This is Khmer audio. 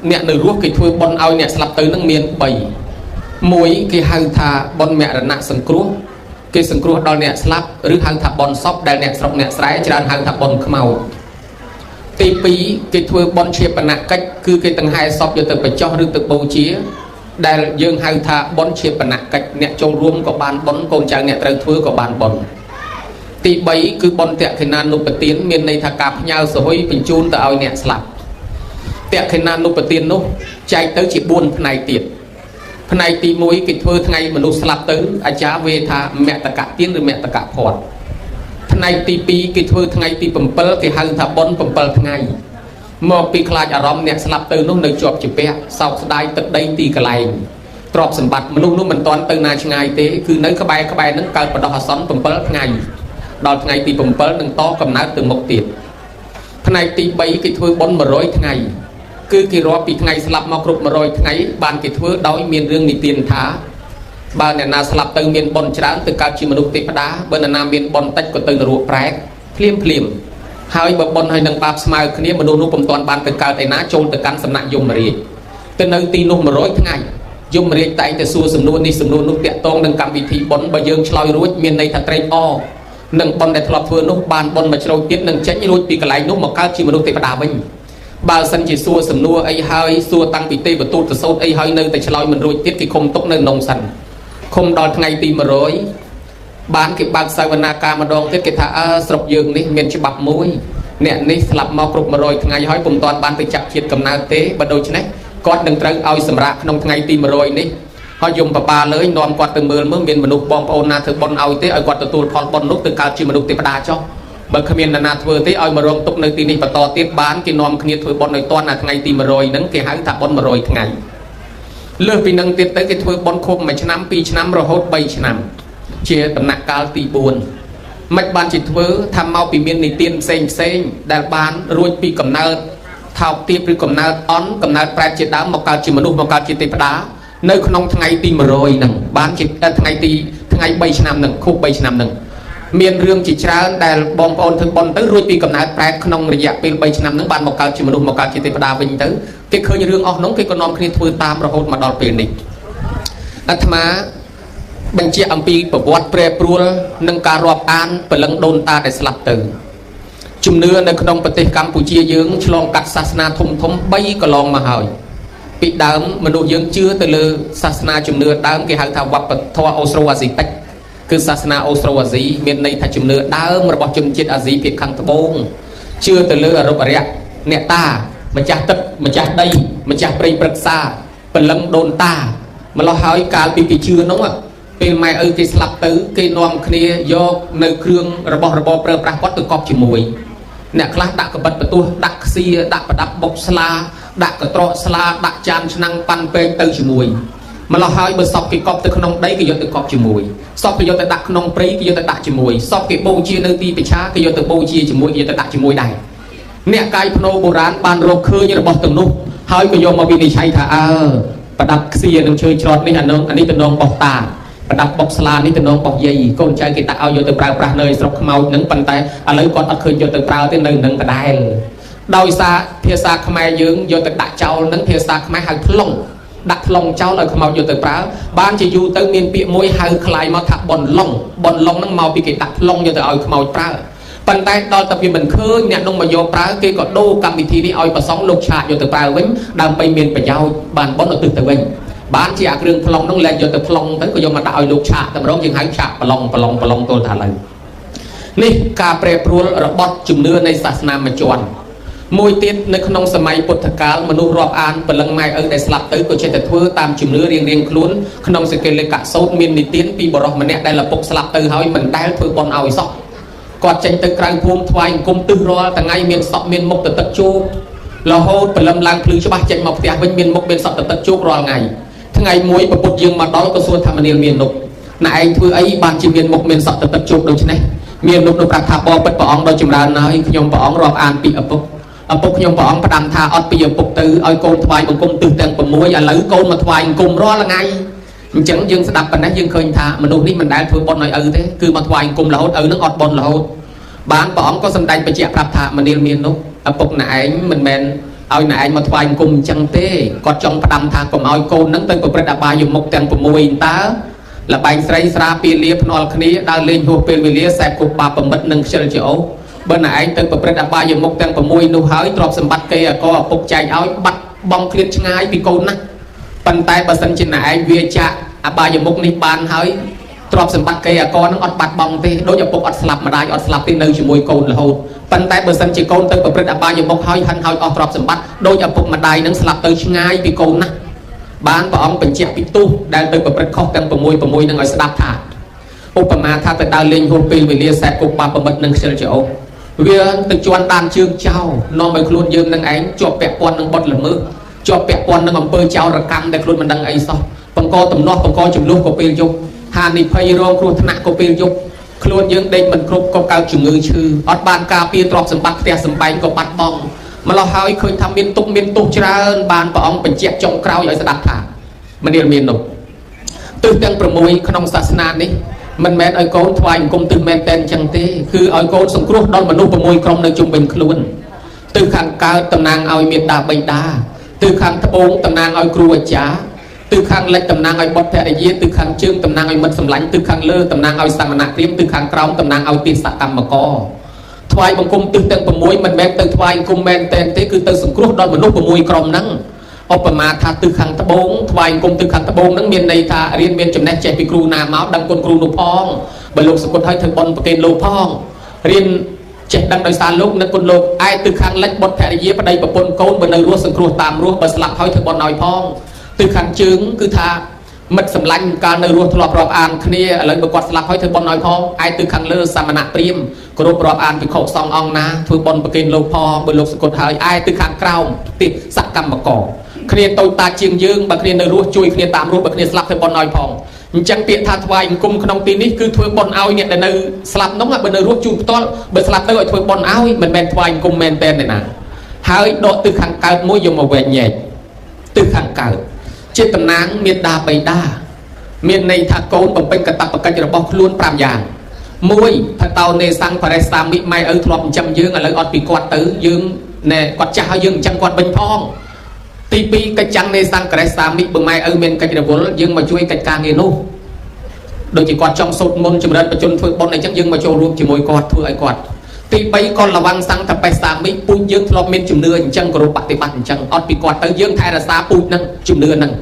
nè nửa ruột cái thôi bon ao nè slap tới nâng miền bảy muối cái hàng thà bon mẹ là nặng sừng cua cái sừng cua đo nè slap rứ hàng thà bon sóc đai nè sọc nè sải cho hàng thà bon màu tì pí cái thôi bon chia bận nặng cách cứ cái tầng hai sọc giờ từ phải cho rứ từ bầu chia đai dương hàng thà bon chia bận nặng cách nè trong ruộng có bàn bon con chàng nè trời thôi có bàn bon tì bảy cứ bon tẹt cái nan nụ bật tiến miền này thà cạp nhau rồi bình chun từ ao nè slap tẹt cái nan nụ bật tiến nụ chạy tới chỉ buồn này tiệt này tì mũi cái thưa ngày mà nụ slap tới à cha về thà mẹ ta cả tiến rồi mẹ ta cả phọt này tì pi cái thưa ngày tì bầm bơ cái hàng thà bon bầm bơ ngày một pi khai ở rom nè slap tới nụ nơi chọp chụp bẹ sau đai tận đây tì cái này trọp sầm bạt mà nụ mình toàn tới na ngày tế cứ nơi các bài nâng cao và đo són bầm bơ ngày đo ngày tì bầm bơ nâng to cầm nát từ một tiệt này tì bay cái thưa bon mà rối ngày cứ cái rọ bị ngày slap mọc rụp mà rồi ngày bàn cái thưa đói miền riêng đi tiền thá bà nè na slap từ miền bon tráng từ cao chi mà đục tê đá bên nam miền bon tách của từ ruộng trái phim hai bờ bon hai nâng bạp smile kia mà nô bầm toàn bàn từ cao tại ná trôn từ căn sầm nặng dùng mà riêng từ nơi tì nô mà rồi ngày dùng mà riêng tại từ xua sầm nô nút tiệt tông nâng cầm vị thị bon bà dương chloi ruột miền này thật trây o nâng bon đại thọp vừa nút bàn bon mà trôi tiết nâng chén ruột bị cái lại nút một cao chi mà đục tê đá mình bà sân chỉ xua sầm nua ấy hơi xua tăng bị tê và tu từ sâu ấy hơi nơi tại chloi mình rồi tiết cái không tốt nơi nông sần không đòi ngày tì mà rồi bán cái bạc sai vana ca mà đong tiết cái thà sọc giường đi miền chỉ bạc mũi nè ní slap mọc rụp mà rồi ngày hỏi cùng toàn ban từ chặt chiết cầm na tế bắt đầu chứ này con đừng trăng ao sầm rạ trong ngày tì mà rồi ní họ dùng bà lưới nòm quạt từ mưa mới miền mà nục bom ôn na từ bon ao tế ở quạt từ tu phòn bon nút từ cao chi mà nục tế đá cho bởi khi miền na thưa tế ao mà rong tục nơi tì ní và to tiết bán cái nòm kia thưa bon nơi toàn là ngày tì mà rồi nắng cái hái thà bon mà rồi ngày lừa vì nâng tiết tới cái thưa bon khôm mà năm pi năm rồi hốt bay năm chia tầm nặng cao tì buồn mạch ban chỉ thưa tham mau bị miền này tiên xanh đại bán ruồi pi cầm na thao tiệp rồi cầm na cầm na prai chỉ đá một cao chỉ mà nút một cao chỉ tế đá nơi không ngày tì mà rồi nâng bán chỉ ngày bay năm nâng khúc bay năm nâng miền riêng chỉ ra đại bom ôn thực bon tới ruồi pi cầm na prai không rìa pi bay năm nâng bán một cao chỉ mà nút một cao chỉ tế đá vinh tới cái khơi như riêng óc nóng cái con nom kia thưa tam rồi hốt mà đòn tiền này anh thà bên chia âm pi bờ vót pre prul nâng cà rọp an bờ lăng đôn ta để slap từ chùm nưa nơi trongประเทศ Campuchia យើងឆ្លងកាត់សាសនាធំ3កន្លងមកហើយពីដើមមនុស្សយើងជឿទៅលើសាសនាជំនឿដើមគេហៅថាវប្បធម៌អូស្ត្រូអាស៊ីតិចគឺសាសនាអូស្ត្រូអាស៊ីមានន័យថាជំនឿដើមរបស់ជនជាតិអាស៊ីភាគខាងត្បូងជឿទៅលើអរុបអរិយអ្នកតាម្ចាស់ទឹកម្ចាស់ដីម្ចាស់ព្រៃព្រឹក្សាបលឹងដូនតាម្លោះហើយកាលពីគេជឿនោះពេលម៉ែឪគេស្លាប់ទៅគេនាំគ្នាយកនៅគ្រឿងរបស់របរប្រើប្រាស់គាត់ទៅកប់ជាមួយអ្នកខ្លះដាក់កបិតបន្ទោះដាក់ខ្សៀដាក់ប្រដាប់បុកស្លាដាក់កត្រកស្លាដាក់ចានឆ្នាំងប៉ាន់ពេងទៅជាមួយម្លោះហើយបើសពគេកប់ទៅក្នុងដីគេយកទៅកប់ជាមួយសពគេយកទៅដាក់ក្នុងព្រៃគេយកទៅដាក់ជាមួយសពគេបូជានៅទីប្រឆាគេយកទៅបូជាជាមួយគេយកទៅដាក់ជាមួយដែរអ្នកកាយភ្នោបុរាណបានរកឃើញរបស់ទាំងនោះហើយក៏យកមកវិនិច្ឆ័យថាប្រដាប់ខ្សៀនឹងឈើច្រត់នេះអានេះតំណងបោះតាប្រដាប់បុកស្លានេះតំណងបោះយាយកូនចៅគេដាក់ឲ្យយកទៅប្រើប្រាស់នៅស្រុកខ្មោចនឹងប៉ុន្តែឥឡូវគាត់អត់ឃើញយកទៅប្រើទេនៅនឹងដដែលដោយសារភាសាខ្មែរយើងយកទៅដាក់ចោលនឹងភាសាខ្មែរហៅផ្លុងដាក់ផ្លុងចោលឲ្យខ្មោចយកទៅប្រើបានជាយូរទៅមានពាក្យមួយហៅคล้ายមកថាបនឡុងនឹងមកពីគេដាក់ផ្លុងយកទៅឲ្យខ្មោចប្រើប៉ុន្តែដល់តែវាមិនឃើញអ្នកនោះមកយកប្រើគេក៏ដូរកម្មវិធីនេះឲ្យប្រសងលោកឆាតយកទៅប្រើវិញដើម្បីមានប្រយោជន៍បានបនឧទ្ទិសទៅវិញបានជាអាគ្រឿងប្លុងនោះលែងយកទៅប្លុងទៅក៏យកមកដាក់ឲ្យលោកឆាតតែម្ដងយើងហៅឆាតប្លុងទល់ថាឡើយនេះការប្រែប្រួលរបស់ជំនឿនៃសាសនាមួយជាន់មួយទៀតនៅក្នុងសម័យពុទ្ធកាលមនុស្សរាប់អានព្រលឹងម៉ែឪដែលស្លាប់ទៅក៏ចេះតែធ្វើតាមជំនឿរៀងខ្លួនក្នុងសេចក្ដីលេខកសោតមាននិទានពីបរិសម្នាក់ដែលឪពុកស្លាប់ទៅហើយមិនដែលធ្វើបន់ឲ្យសោះគាត់ចេញទៅក្រៅភូមិថ្វាយអង្គមទឹះរាល់ថ្ងៃមានសក់មានមុខទៅទឹកជោករហូតព្រលឹមឡើងភ្លឺច្បាស់ចេញមកផ្ទះវិញមានមុខមានសក់ទៅទឹកជោករាល់ថ្ងៃមួយប្រពុតយើងមកដល់ក៏សួរថាមនាលមាននុកណែឯងធ្វើអីបានជាមានមុខមានសក់ទៅទឹកជោកដូច្នេះមាននុកប្រាប់ថាបបិទ្ធព្រះអង្គដ៏ចម្រើនហើយខ្ញុំព្រះអង្គរាប់អានពីឪពុកខ្ញុំព្រះអង្គផ្ដាំថាអត់ពីឪពុកទៅឲ្យកូនថ្វាយបង្គំទឹះទាំង6ឥឡូវកូនមកថ្វាយអង្គមរាល់ថ្ងៃអញ្ចឹងយើងស្ដាប់ប៉ុណ្ណេះយើងឃើញថាមនុស្សនេះមិនដែលធ្វើបុណ្យឲ្យឪទេគឺមកថ្វាយអង្គមរហូតឪនឹងអត់បុណ្យរហូតបានព្រះអង្គក៏សម្ដែងបញ្ជាក់ប្រាប់ថាមនាលមាននោះឪពុកណែឯងមិនមែន ឲ្យណែឯងមកថ្វាយអង្គមអញ្ចឹងទេគាត់ចង់ផ្ដាំថាកុំឲ្យកូនហ្នឹងទៅប្រព្រឹត្តអបាយមុខទាំង6តើលបែងស្រីស្រាពីលាភ្នាល់គ្នាដើរលេងហួសពេលវេលាសែបគប់បាបប្រមិតនិងខ្ជិលច្រអូសបើណែឯងទៅប្រព្រឹត្តអបាយមុខទាំង6នោះហើយទ្រព្យសម្បត្តិគេក៏ឪពុកចែកឲ្យបាត់បង់ឃ្លាតឆ្ងាយពីកូនណាប៉ុន្តែបើសិនជាណែឯងវាចាក់អបាយមុខនេះបានហើយទ្រព្យសម្បត្តិគេអកនឹងអត់បាត់បង់ទេដូចឪពុកអត់ស្លាប់ម្ដាយអត់ស្លាប់ទេនៅជាមួយកូនរហូតប៉ុន្តែបើសិនជាកូនទៅប្រព្រឹត្តអបាយមុខហើយហិនហើយអស់ទ្រព្យសម្បត្តិដូចឪពុកម្ដាយនឹងស្លាប់ទៅឆ្ងាយពីកូនណាបានព្រះអង្គបញ្ជាក់ពីទោសដែលទៅប្រព្រឹត្តខុសទាំង6នឹងឲ្យស្ដាប់ថាឧបមាថាទៅដើរលេងហួសពេលវេលាសែបគប់បាបប្រមិតនិងខ្ជិលច្រអូសវាទៅជន់ដានជើងចោលនាំឲ្យខ្លួនយើងនឹងឯងជាប់ពាក់ព័ន្ធនឹងបុតល្មើសជាប់ពាក់ព័ន្ធនឹងអំពើចោរកម្មដែលខ្លួនមិនដឹងអីសោះបង្កទំនាស់បង្កចំនួនក៏ពេលយប់ហានិភ័យរងគ្រោះថ្នាក់ក៏ពេលយប់ខ្លួនយើងដេកមិនគ្រប់ក៏កើតជំងឺឈឺអត់បានការពារទ្រព្យសម្បត្តិផ្ទះសម្បែងក៏បាត់បង់ម្ល៉េះហើយឃើញថាមានទុកមានទោសច្រើនបានព្រះអង្គបញ្ជាក់ចុងក្រោយឲ្យស្ដាប់ថាមនាលមាននោះទិសទាំង6ក្នុងសាសនានេះមិនមែនឲ្យកូនថ្វាយអង្គមទិសមែនតែនអញ្ចឹងទេគឺឲ្យកូនសង្គ្រោះដល់មនុស្ស6ក្រុមនៅជុំវិញខ្លួនទិសខាងកើតតំណាងឲ្យមេត្តាបិតាទិសខាងត្បូងតំណាងឲ្យគ្រូអាចារ្យទិសខាងលិចតំណាងឲ្យបុត្រភរិយាទិសខាងជើងតំណាងឲ្យមិត្តសម្លាញ់ទិសខាងលើតំណាងឲ្យសមណព្រាហ្មណ៍ទិសខាងក្រោមតំណាងឲ្យទេសកម្មករថ្វាយបង្គំទិសទាំង6មិនមែនទៅថ្វាយអង្គមមែនតែនទេគឺទៅសង្គ្រោះដល់មនុស្ស6ក្រុមហ្នឹងឧបមាថាទិសខាងត្បូងថ្វាយអង្គមទិសខាងត្បូងហ្នឹងមានន័យថារៀនមានចំណេះចេះពីគ្រូណាមកដឹងគុណគ្រូនោះផងបើលោកសកុតឲ្យធ្វើបន់ប្រកេនលោកផងរៀនចេះដឹងដោយសារលោកនឹកគុណលោកឯទិសខាងលិចបុត្រភរិយាប្តីប្រពន្ធកូនបើនៅរស់សង្គ្រោះតាមរស់បើស្លាប់ហើយធ្វើបន់ឲ្យផងទិសខាងជើងគឺថាមិត្តសម្លាញ់កាលនៅរស់ធ្លាប់រាប់អានគ្នាឥឡូវបើគាត់ស្លាប់ហើយធ្វើបន់ឲ្យផងឯទិសខាងលើសមណព្រាហ្មណ៍គោរពរាប់អានភិក្ខុសង្ឃអង្គណាធ្វើបន់ប្រកេនលោកផងបើលោកសកុតហើយឯទិសខាងក្រោមទេសកម្មករគ្នាតូចតាចជាងយើងបើគ្នានៅរស់ជួយគ្នាតាមរស់បើគ្នាស្លាប់ធ្វើបន់ឲ្យផងអញ្ចឹងពាក្យថាថ្វាយអង្គមក្នុងទីនេះគឺធ្វើបន់ឲ្យអ្នកដែលនៅស្លាប់នោះបើនៅរស់ជួយផ្ទាល់បើស្លាប់ទៅឲ្យធ្វើបន់ឲ្យមិនមែនថ្វាយអង្គមមែនតែនទេណាហើយដកទិសខាងកើតមួយយកមកវែងញែកទិសខាងកើតជាតំណាងមេត្តាបិតាមានន័យថាកូនបំពេញកាតព្វកិច្ចរបស់ខ្លួន5យ៉ាង1ផតោនេសੰបរិសាមិម៉ែឪធ្លាប់ចិញ្ចឹមយើងឥឡូវអត់ពីគាត់ទៅយើងណែគាត់ចាស់ហើយយើងចិញ្ចឹមគាត់វិញផងទី2កិច្ចចាំងនេសੰករេសាមិបើម៉ែឪមានកិច្ចរវល់យើងមកជួយកិច្ចការងារនោះដូចជាគាត់ចង់សូត្រមន្តចម្រើនបជនធ្វើបុណ្យអីចឹងយើងមកចូលរួមជាមួយគាត់ធ្វើឲ្យគាត់ទី3កលវੰសੰតបេសាមិពូជយើងធ្លាប់មានជំនឿអញ្ចឹងគោរពបប្រតិបត្តិអញ្ចឹងអត់ពីគាត់ទៅយើងថែរក្សាពូជហ្នឹងជំនឿហ្នឹង